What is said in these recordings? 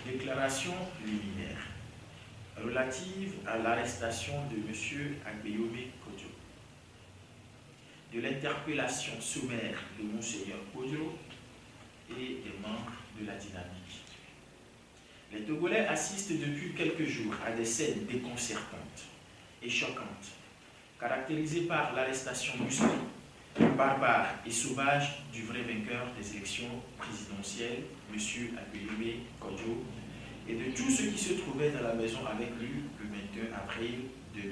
Déclaration liminaire relative à l'arrestation de M. Agbeyome Kodjo, de l'interpellation sommaire de Monseigneur Kodjo et des membres de la dynamique. Les Togolais assistent depuis quelques jours à des scènes déconcertantes et choquantes, caractérisées par l'arrestation musclée, barbare et sauvage du vrai vainqueur des élections présidentielles, M. Agbeyome Kodjo, et de tous ceux qui se trouvaient dans la maison avec lui le 21 avril 2020.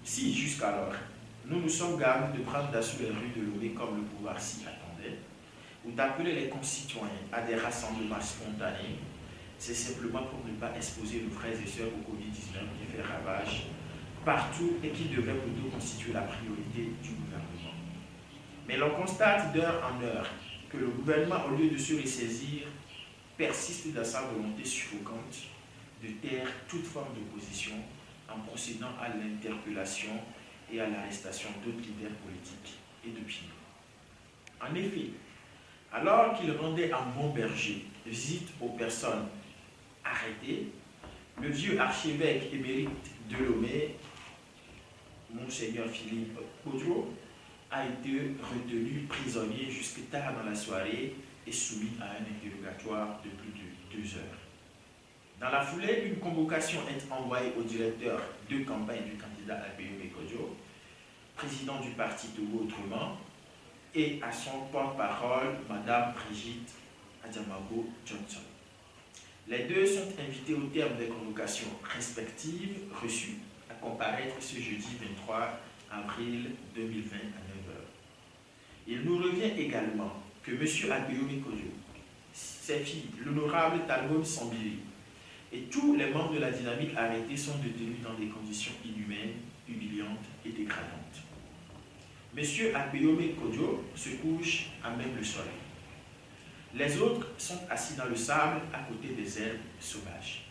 Si, jusqu'alors, nous nous sommes gardés de prendre d'assaut les rues de Lomé comme le pouvoir s'y attendait, ou d'appeler les concitoyens à des rassemblements spontanés, c'est simplement pour ne pas exposer nos frères et sœurs au Covid-19 qui fait ravage partout et qui devrait plutôt constituer la priorité du gouvernement. Mais l'on constate d'heure en heure que le gouvernement, au lieu de se ressaisir, persiste dans sa volonté suffocante de taire toute forme d'opposition en procédant à l'interpellation et à l'arrestation d'autres leaders politiques et d'opinion. En effet, alors qu'il rendait à Montberger visite aux personnes arrêtées, le vieux archevêque émérite de Lomé, Monseigneur Philippe Kodjo, a été retenu prisonnier jusque tard dans la soirée et soumis à un interrogatoire de plus de 2 heures. Dans la foulée, une convocation est envoyée au directeur de campagne du candidat Agbeyome Kodjo, président du parti Togo Autrement, et à son porte-parole, Mme Brigitte Adjamago Johnson. Les deux sont invités au terme des convocations respectives reçues à comparaître ce jeudi 23 avril 2020 à 9h. Il nous revient également que M. Agbeyome Kodjo, ses filles, l'honorable Talmon Sambiri et tous les membres de la dynamique arrêtés sont détenus dans des conditions inhumaines, humiliantes et dégradantes. M. Agbeyome Kodjo se couche à même le soleil. Les autres sont assis dans le sable à côté des herbes sauvages.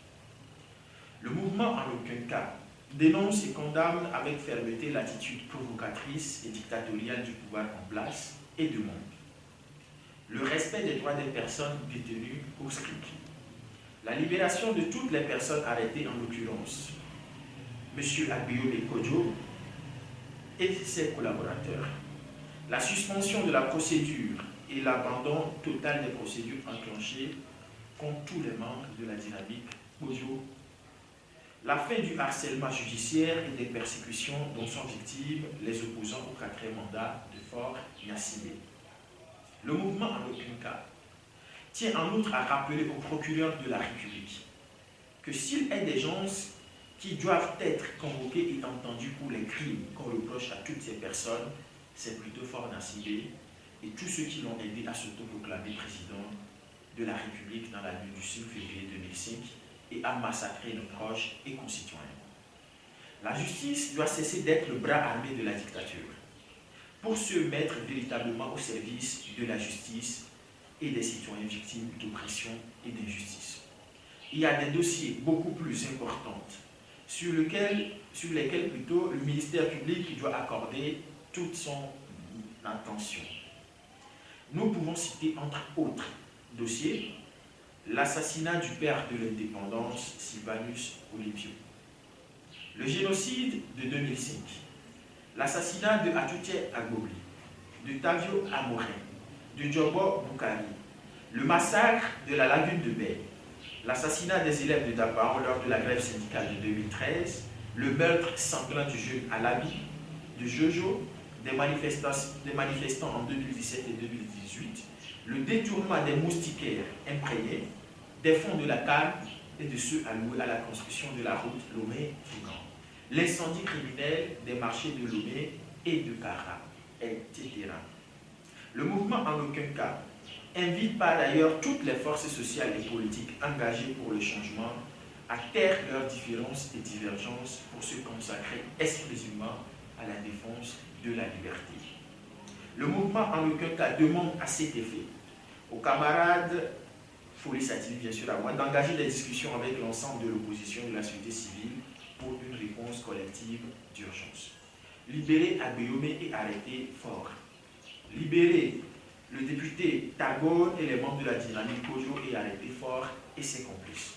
Le mouvement en aucun cas dénonce et condamne avec fermeté l'attitude provocatrice et dictatoriale du pouvoir en place et demande le respect des droits des personnes détenues au SCRIC, la libération de toutes les personnes arrêtées, en l'occurrence M. Agbeyome Kodjo et ses collaborateurs, la suspension de la procédure et l'abandon total des procédures enclenchées contre tous les membres de la dynamique Kodjo, la fin du harcèlement judiciaire et des persécutions dont sont victimes les opposants au 4e mandat de Faure Gnassingbé. Le mouvement, en aucun cas, tient en outre à rappeler au procureur de la République que s'il est des gens qui doivent être convoqués et entendus pour les crimes qu'on reproche à toutes ces personnes, c'est plutôt Faure Gnassingbé et tous ceux qui l'ont aidé à s'autoproclamer président de la République dans la nuit du 6 février 2005 et à massacrer nos proches et concitoyens. La justice doit cesser d'être le bras armé de la dictature pour se mettre véritablement au service de la justice et des citoyens victimes d'oppression et d'injustice. Il y a des dossiers beaucoup plus importants sur lesquels plutôt le ministère public doit accorder toute son attention. Nous pouvons citer entre autres dossiers l'assassinat du père de l'indépendance, Sylvanus Olympio, le génocide de 2005, l'assassinat de Atouté Agbobli, de Tavio Amorin, de Djobo Boukari, le massacre de la lagune de Baie, l'assassinat des élèves de Dapaon lors de la grève syndicale de 2013, le meurtre sanglant du jeune Alabi, de Jojo, des manifestants en 2017 et 2018, le détournement des moustiquaires imprégnés, des fonds de la CAN et de ceux alloués à la construction de la route Lomé-Fougan, l'incendie criminel des marchés de Lomé et de Kara, etc. Le mouvement, en aucun cas, invite par ailleurs toutes les forces sociales et politiques engagées pour le changement à taire leurs différences et divergences pour se consacrer exclusivement à la défense de la liberté. Le mouvement, en aucun cas, demande à cet effet aux camarades, Folie Satire bien sûr à moi, d'engager des discussions avec l'ensemble de l'opposition de la société civile pour une réponse collective d'urgence. Libérer Agbeyome et arrêter Faure. Libérer le député Tagone et les membres de la dynamique Kojo aient arrêté Faure et ses complices.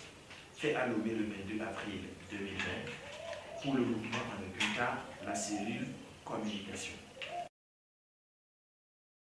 Fait à Lomé le 22 avril 2020 pour le mouvement en Oculta, la cellule communication.